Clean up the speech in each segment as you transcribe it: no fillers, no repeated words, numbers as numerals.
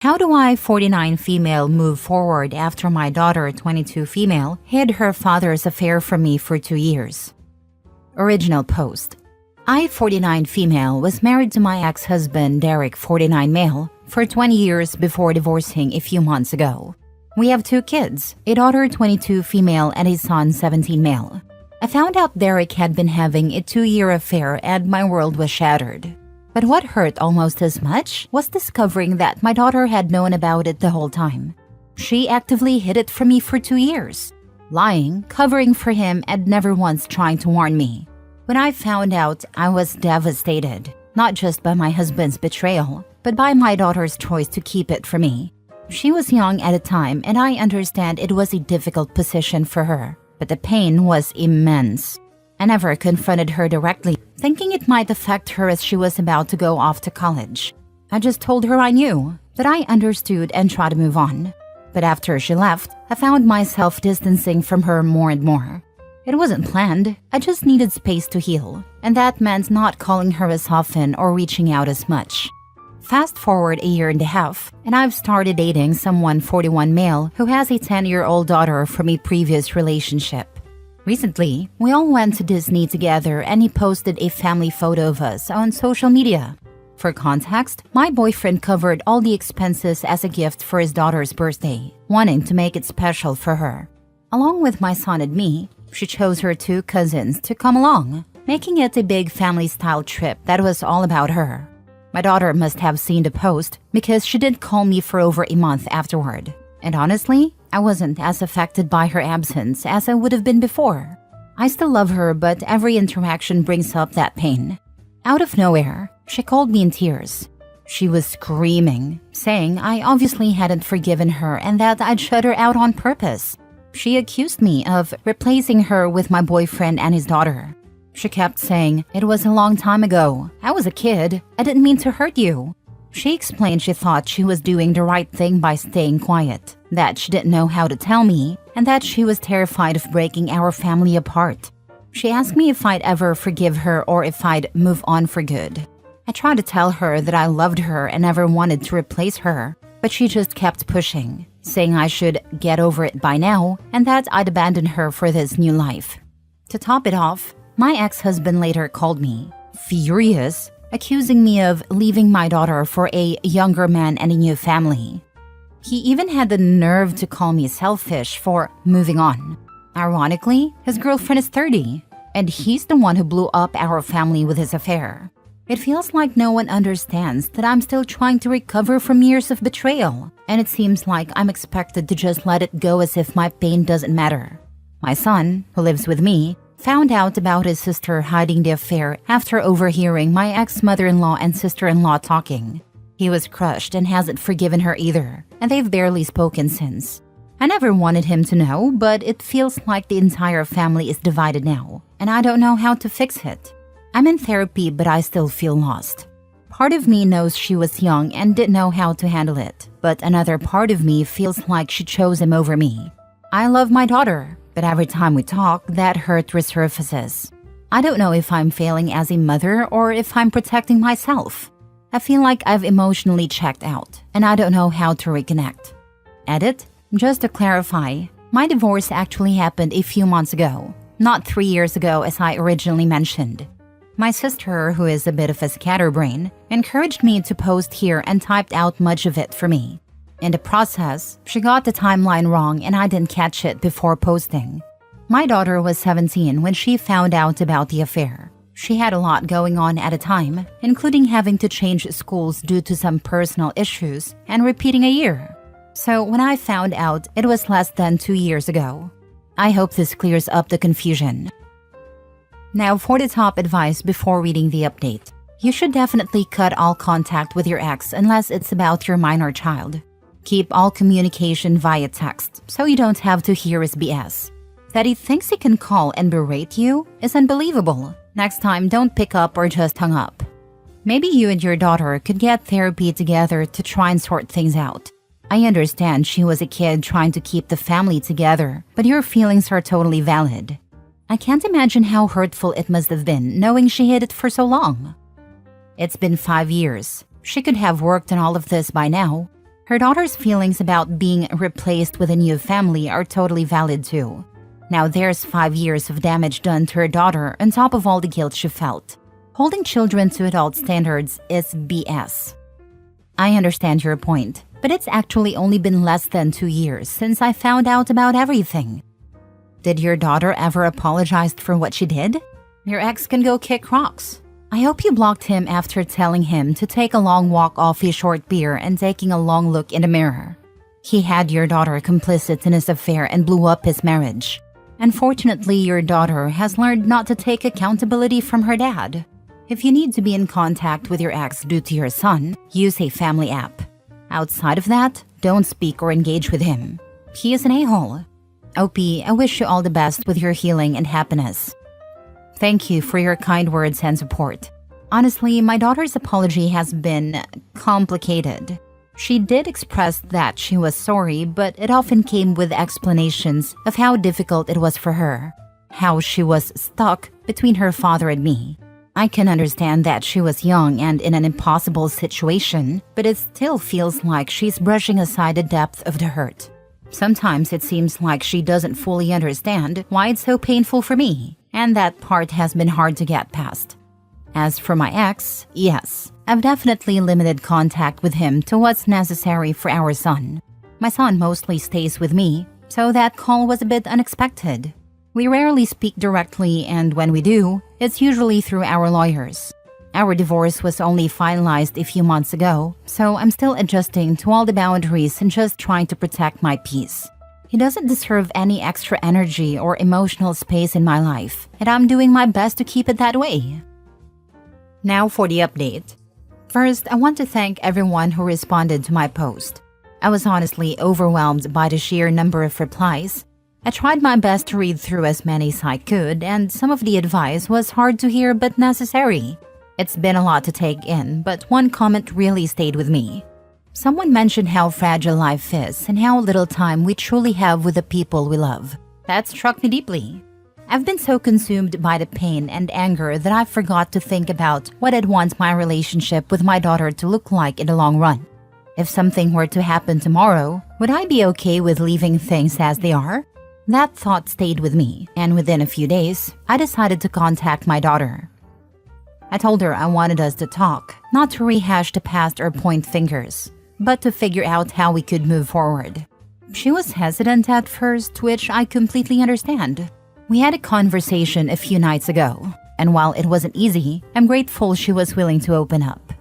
How do I, 49 female, move forward after my daughter, 22 female, hid her father's affair from me for 2 years? Original post. I, 49 female, was married to my ex-husband, Derek, 49 male, for 20 years before divorcing a few months ago. We have 2 kids, a daughter, 22 female, and a son, 17 male. I found out Derek had been having a 2-year affair and my world was shattered. But what hurt almost as much was discovering that my daughter had known about it the whole time. She actively hid it from me for 2 years, lying, covering for him, and never once trying to warn me. When I found out, I was devastated, not just by my husband's betrayal, but by my daughter's choice to keep it from me. She was young at the time, and I understand it was a difficult position for her, but the pain was immense. I never confronted her directly, thinking it might affect her as she was about to go off to college. I just told her I knew, that I understood and tried to move on. But after she left, I found myself distancing from her more and more. It wasn't planned, I just needed space to heal, and that meant not calling her as often or reaching out as much. Fast forward a year and a half, and I've started dating someone 41 male who has a 10-year-old daughter from a previous relationship. Recently, we all went to Disney together and he posted a family photo of us on social media. For context, my boyfriend covered all the expenses as a gift for his daughter's birthday, wanting to make it special for her. Along with my son and me, she chose her 2 cousins to come along, making it a big family-style trip that was all about her. My daughter must have seen the post because she didn't call me for over a month afterward. And honestly, I wasn't as affected by her absence as I would have been before. I still love her, but every interaction brings up that pain. Out of nowhere, she called me in tears. She was screaming, saying I obviously hadn't forgiven her and that I'd shut her out on purpose. She accused me of replacing her with my boyfriend and his daughter. She kept saying, "It was a long time ago. I was a kid. I didn't mean to hurt you." She explained she thought she was doing the right thing by staying quiet, that she didn't know how to tell me, and that she was terrified of breaking our family apart. She asked me if I'd ever forgive her or if I'd move on for good. I tried to tell her that I loved her and never wanted to replace her, but she just kept pushing, saying I should get over it by now and that I'd abandon her for this new life. To top it off, my ex-husband later called me, furious, accusing me of leaving my daughter for a younger man and a new family. He even had the nerve to call me selfish for moving on. Ironically, his girlfriend is 30, and he's the one who blew up our family with his affair. It feels like no one understands that I'm still trying to recover from years of betrayal, and it seems like I'm expected to just let it go as if my pain doesn't matter. My son, who lives with me, found out about his sister hiding the affair after overhearing my ex-mother-in-law and sister-in-law talking. He was crushed and hasn't forgiven her either, and they've barely spoken since. I never wanted him to know, but it feels like the entire family is divided now, and I don't know how to fix it. I'm in therapy, but I still feel lost. Part of me knows she was young and didn't know how to handle it, but another part of me feels like she chose him over me. I love my daughter, but every time we talk, that hurt resurfaces. I don't know if I'm failing as a mother or if I'm protecting myself. I feel like I've emotionally checked out, and I don't know how to reconnect. Edit, just to clarify, my divorce actually happened a few months ago, not 3 years ago as I originally mentioned. My sister, who is a bit of a scatterbrain, encouraged me to post here and typed out much of it for me. In the process, she got the timeline wrong and I didn't catch it before posting. My daughter was 17 when she found out about the affair. She had a lot going on at a time, including having to change schools due to some personal issues and repeating a year. So when I found out, it was less than 2 years ago. I hope this clears up the confusion. Now for the top advice before reading the update. You should definitely cut all contact with your ex unless it's about your minor child. Keep all communication via text so you don't have to hear his BS. That he thinks he can call and berate you is unbelievable. Next time, don't pick up or just hung up. Maybe you and your daughter could get therapy together to try and sort things out. I understand she was a kid trying to keep the family together, but your feelings are totally valid. I can't imagine how hurtful it must have been knowing she hid it for so long. It's been 5 years. She could have worked on all of this by now. Her daughter's feelings about being replaced with a new family are totally valid too. Now there's 5 years of damage done to her daughter on top of all the guilt she felt. Holding children to adult standards is BS. I understand your point, but it's actually only been less than 2 years since I found out about everything. Did your daughter ever apologize for what she did? Your ex can go kick rocks. I hope you blocked him after telling him to take a long walk off his short beer and taking a long look in the mirror. He had your daughter complicit in his affair and blew up his marriage. Unfortunately, your daughter has learned not to take accountability from her dad. If you need to be in contact with your ex due to your son, use a family app. Outside of that, don't speak or engage with him. He is an a-hole. OP, I wish you all the best with your healing and happiness. Thank you for your kind words and support. Honestly, my daughter's apology has been complicated. She did express that she was sorry, but it often came with explanations of how difficult it was for her, how she was stuck between her father and me. I can understand that she was young and in an impossible situation, but it still feels like she's brushing aside the depth of the hurt. Sometimes it seems like she doesn't fully understand why it's so painful for me, and that part has been hard to get past. As for my ex, yes, I've definitely limited contact with him to what's necessary for our son. My son mostly stays with me, so that call was a bit unexpected. We rarely speak directly, and when we do, it's usually through our lawyers. Our divorce was only finalized a few months ago, so I'm still adjusting to all the boundaries and just trying to protect my peace. He doesn't deserve any extra energy or emotional space in my life, and I'm doing my best to keep it that way. Now for the update. First, I want to thank everyone who responded to my post. I was honestly overwhelmed by the sheer number of replies. I tried my best to read through as many as I could, and some of the advice was hard to hear but necessary. It's been a lot to take in, but one comment really stayed with me. Someone mentioned how fragile life is and how little time we truly have with the people we love. That struck me deeply. I've been so consumed by the pain and anger that I forgot to think about what I'd want my relationship with my daughter to look like in the long run. If something were to happen tomorrow, would I be okay with leaving things as they are? That thought stayed with me, and within a few days, I decided to contact my daughter. I told her I wanted us to talk, not to rehash the past or point fingers, but to figure out how we could move forward. She was hesitant at first, which I completely understand. We had a conversation a few nights ago, and while it wasn't easy, I'm grateful she was willing to open up.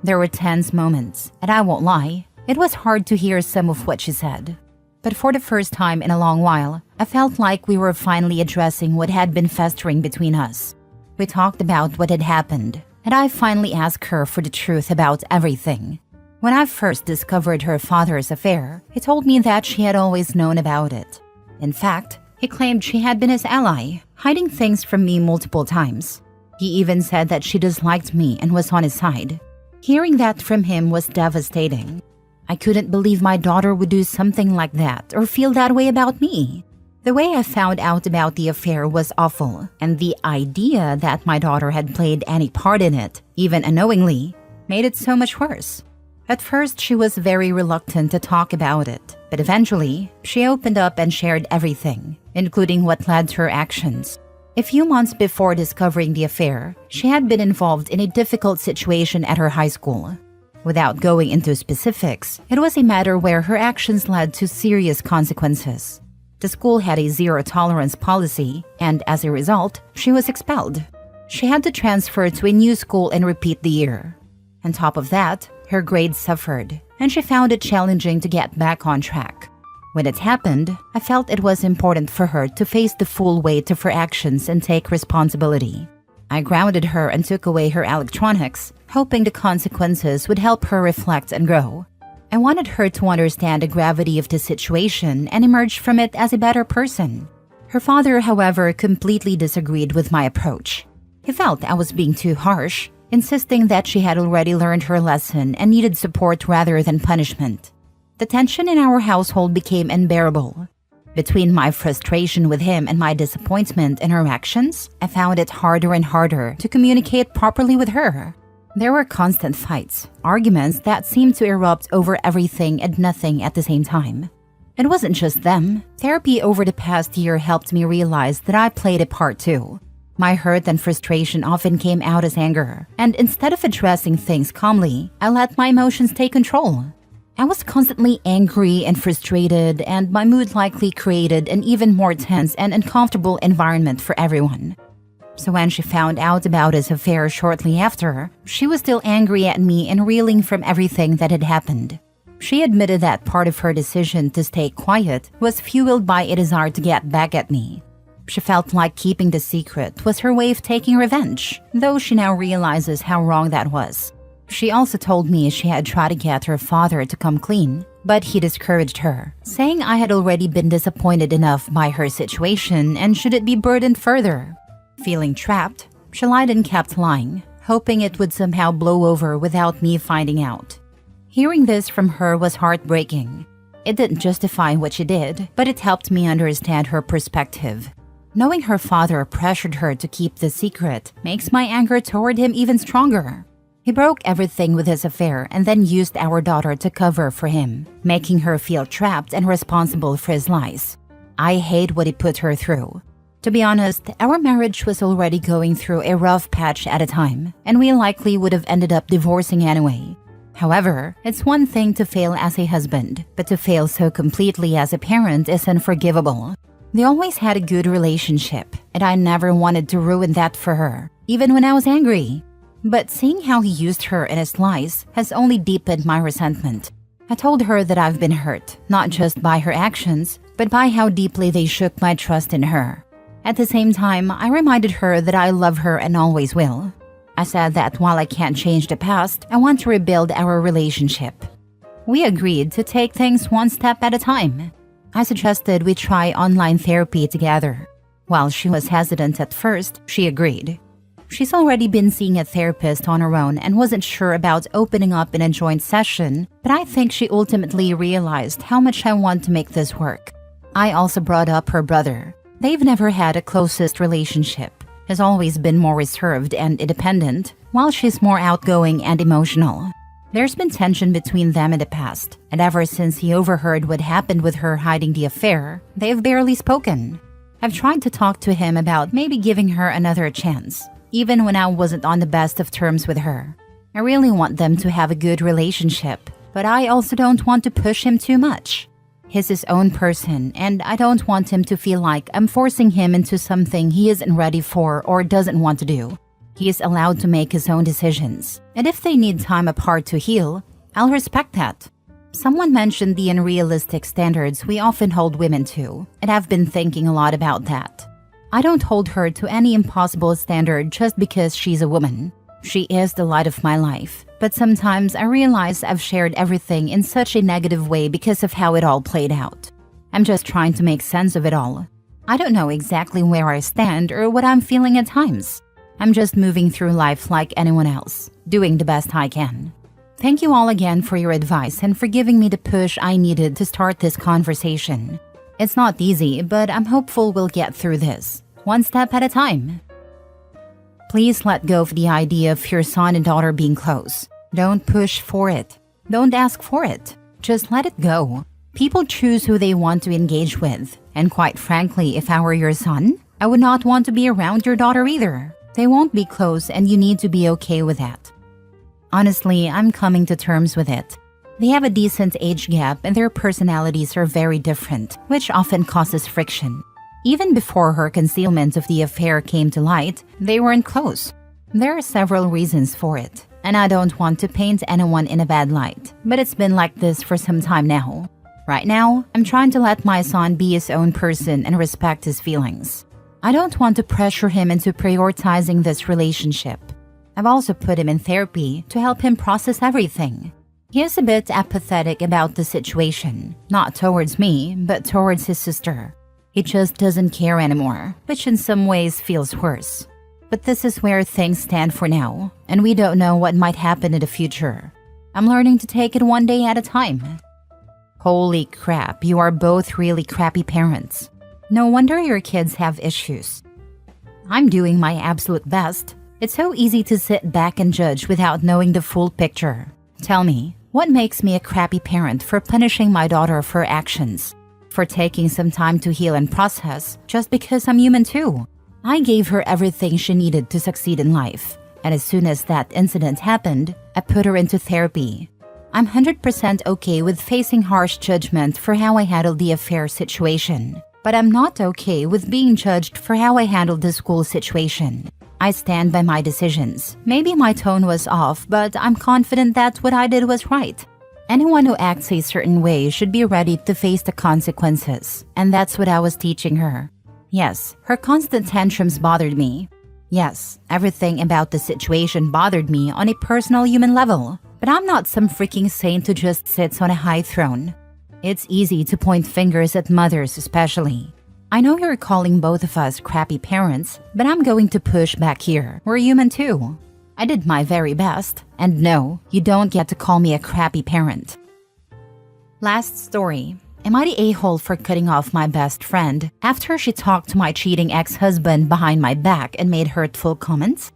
There were tense moments, and I won't lie, it was hard to hear some of what she said. But for the first time in a long while, I felt like we were finally addressing what had been festering between us. We talked about what had happened, and I finally asked her for the truth about everything. When I first discovered her father's affair, he told me that she had always known about it. In fact, he claimed she had been his ally, hiding things from me multiple times. He even said that she disliked me and was on his side. Hearing that from him was devastating. I couldn't believe my daughter would do something like that or feel that way about me. The way I found out about the affair was awful, and the idea that my daughter had played any part in it, even unknowingly, made it so much worse. At first, she was very reluctant to talk about it, but eventually, she opened up and shared everything, including what led to her actions. A few months before discovering the affair, she had been involved in a difficult situation at her high school. Without going into specifics, it was a matter where her actions led to serious consequences. The school had a zero-tolerance policy, and as a result, she was expelled. She had to transfer to a new school and repeat the year. On top of that, her grades suffered, and she found it challenging to get back on track. When it happened, I felt it was important for her to face the full weight of her actions and take responsibility. I grounded her and took away her electronics, hoping the consequences would help her reflect and grow. I wanted her to understand the gravity of the situation and emerge from it as a better person. Her father, however, completely disagreed with my approach. He felt I was being too harsh, insisting that she had already learned her lesson and needed support rather than punishment. The tension in our household became unbearable. Between my frustration with him and my disappointment in her actions, I found it harder and harder to communicate properly with her. There were constant fights, arguments that seemed to erupt over everything and nothing at the same time. It wasn't just them. Therapy over the past year helped me realize that I played a part too. My hurt and frustration often came out as anger, and instead of addressing things calmly, I let my emotions take control. I was constantly angry and frustrated, and my mood likely created an even more tense and uncomfortable environment for everyone. So when she found out about his affair shortly after, she was still angry at me and reeling from everything that had happened. She admitted that part of her decision to stay quiet was fueled by a desire to get back at me. She felt like keeping the secret was her way of taking revenge, though she now realizes how wrong that was. She also told me she had tried to get her father to come clean, but he discouraged her, saying I had already been disappointed enough by her situation and shouldn't be burdened further. Feeling trapped, she lied and kept lying, hoping it would somehow blow over without me finding out. Hearing this from her was heartbreaking. It didn't justify what she did, but it helped me understand her perspective. Knowing her father pressured her to keep the secret makes my anger toward him even stronger. He broke everything with his affair and then used our daughter to cover for him, making her feel trapped and responsible for his lies. I hate what he put her through. To be honest, our marriage was already going through a rough patch at a time, and we likely would have ended up divorcing anyway. However, it's one thing to fail as a husband, but to fail so completely as a parent is unforgivable. They always had a good relationship, and I never wanted to ruin that for her, even when I was angry. But seeing how he used her in his lies has only deepened my resentment. I told her that I've been hurt, not just by her actions, but by how deeply they shook my trust in her. At the same time, I reminded her that I love her and always will. I said that while I can't change the past, I want to rebuild our relationship. We agreed to take things one step at a time. I suggested we try online therapy together. While she was hesitant at first, she agreed. She's already been seeing a therapist on her own and wasn't sure about opening up in a joint session, but I think she ultimately realized how much I want to make this work. I also brought up her brother. They've never had a closest relationship. He's always been more reserved and independent, while she's more outgoing and emotional. There's been tension between them in the past, and ever since he overheard what happened with her hiding the affair, they've barely spoken. I've tried to talk to him about maybe giving her another chance, even when I wasn't on the best of terms with her. I really want them to have a good relationship, but I also don't want to push him too much. He's his own person, and I don't want him to feel like I'm forcing him into something he isn't ready for or doesn't want to do. He is allowed to make his own decisions, and if they need time apart to heal, I'll respect that. Someone mentioned the unrealistic standards we often hold women to, and I've been thinking a lot about that. I don't hold her to any impossible standard just because she's a woman. She is the light of my life, but sometimes I realize I've shared everything in such a negative way because of how it all played out. I'm just trying to make sense of it all. I don't know exactly where I stand or what I'm feeling at times. I'm just moving through life like anyone else, doing the best I can. Thank you all again for your advice and for giving me the push I needed to start this conversation. It's not easy, but I'm hopeful we'll get through this, one step at a time. Please let go of the idea of your son and daughter being close. Don't push for it. Don't ask for it. Just let it go. People choose who they want to engage with, and quite frankly, if I were your son, I would not want to be around your daughter either. They won't be close, and you need to be okay with that. Honestly, I'm coming to terms with it. They have a decent age gap and their personalities are very different, which often causes friction. Even before her concealment of the affair came to light, they weren't close. There are several reasons for it, and I don't want to paint anyone in a bad light, but it's been like this for some time now. Right now, I'm trying to let my son be his own person and respect his feelings. I don't want to pressure him into prioritizing this relationship. I've also put him in therapy to help him process everything. He is a bit apathetic about the situation, not towards me, but towards his sister. He just doesn't care anymore, which in some ways feels worse. But this is where things stand for now, and we don't know what might happen in the future. I'm learning to take it one day at a time. Holy crap, you are both really crappy parents. No wonder your kids have issues. I'm doing my absolute best, It's so easy to sit back and judge without knowing the full picture. Tell me, what makes me a crappy parent for punishing my daughter for her actions? For taking some time to heal and process just because I'm human too? I gave her everything she needed to succeed in life. And as soon as that incident happened, I put her into therapy. I'm 100% okay with facing harsh judgment for how I handled the affair situation. But I'm not okay with being judged for how I handled the school situation. I stand by my decisions. Maybe my tone was off, but I'm confident that what I did was right. Anyone who acts a certain way should be ready to face the consequences. And that's what I was teaching her. Yes, her constant tantrums bothered me. Yes, everything about the situation bothered me on a personal human level. But I'm not some freaking saint who just sits on a high throne. It's easy to point fingers at mothers especially. I know you're calling both of us crappy parents, but I'm going to push back here. We're human too. I did my very best. And no, you don't get to call me a crappy parent. Last story. Am I the a-hole for cutting off my best friend after she talked to my cheating ex-husband behind my back and made hurtful comments?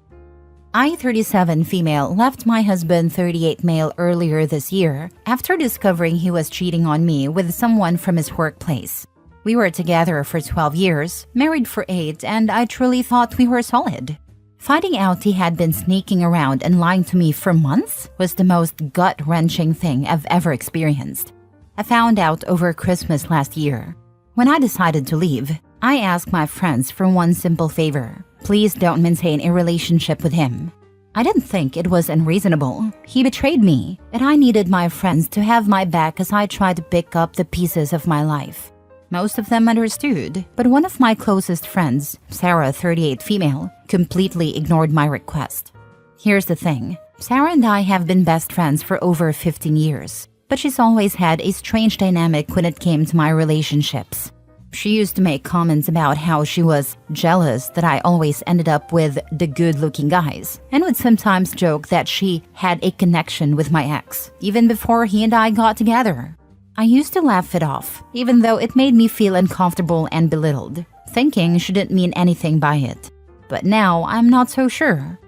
I, 37 female, left my husband, 38 male, earlier this year after discovering he was cheating on me with someone from his workplace. We were together for 12 years, married for 8, and I truly thought we were solid. Finding out he had been sneaking around and lying to me for months was the most gut-wrenching thing I've ever experienced. I found out over Christmas last year. When I decided to leave, I asked my friends for one simple favor. Please don't maintain a relationship with him. I didn't think it was unreasonable. He betrayed me, and I needed my friends to have my back as I tried to pick up the pieces of my life. Most of them understood, but one of my closest friends, Sarah, 38 female, completely ignored my request. Here's the thing. Sarah and I have been best friends for over 15 years, but she's always had a strange dynamic when it came to my relationships. She used to make comments about how she was jealous that I always ended up with the good-looking guys, and would sometimes joke that she had a connection with my ex, even before he and I got together. I used to laugh it off, even though it made me feel uncomfortable and belittled, thinking she didn't mean anything by it. But now I'm not so sure.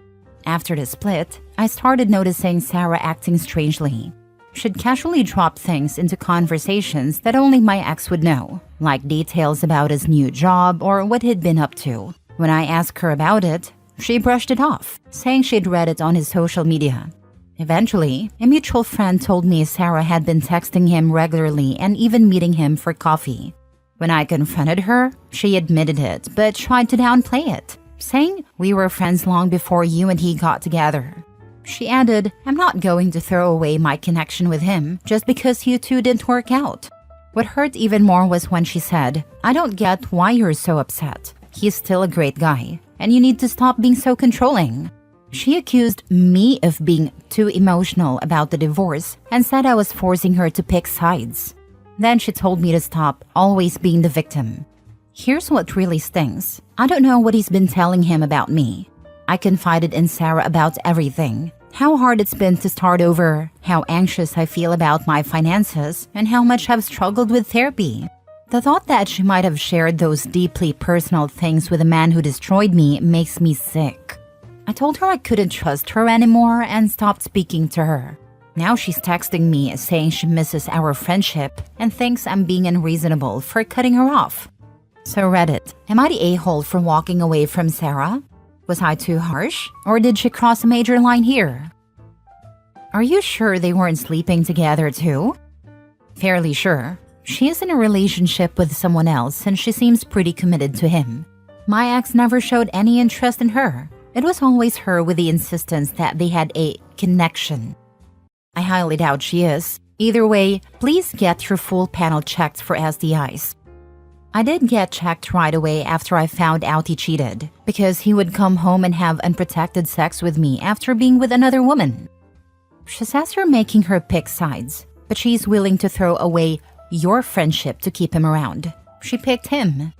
After the split, I started noticing Sarah acting strangely. She'd casually drop things into conversations that only my ex would know, like details about his new job or what he'd been up to. When I asked her about it, she brushed it off, saying she'd read it on his social media. Eventually, a mutual friend told me Sarah had been texting him regularly and even meeting him for coffee. When I confronted her, she admitted it but tried to downplay it, saying we were friends long before you and he got together. She added, I'm not going to throw away my connection with him just because you two didn't work out. What hurt even more was when she said, I don't get why you're so upset. He's still a great guy, and you need to stop being so controlling. She accused me of being too emotional about the divorce and said I was forcing her to pick sides. Then she told me to stop always being the victim. Here's what really stings. I don't know what he's been telling him about me. I confided in Sarah about everything. How hard it's been to start over, how anxious I feel about my finances, and how much I've struggled with therapy. The thought that she might have shared those deeply personal things with a man who destroyed me makes me sick. I told her I couldn't trust her anymore and stopped speaking to her. Now she's texting me saying she misses our friendship and thinks I'm being unreasonable for cutting her off. So Reddit, am I the a-hole for walking away from Sarah? Was I too harsh? Or did she cross a major line here? Are you sure they weren't sleeping together too? Fairly sure. She is in a relationship with someone else and she seems pretty committed to him. My ex never showed any interest in her. It was always her with the insistence that they had a connection. I highly doubt she is. Either way, please get your full panel checked for STIs. I did get checked right away after I found out he cheated, because he would come home and have unprotected sex with me after being with another woman. She says you're making her pick sides, but she's willing to throw away your friendship to keep him around. She picked him.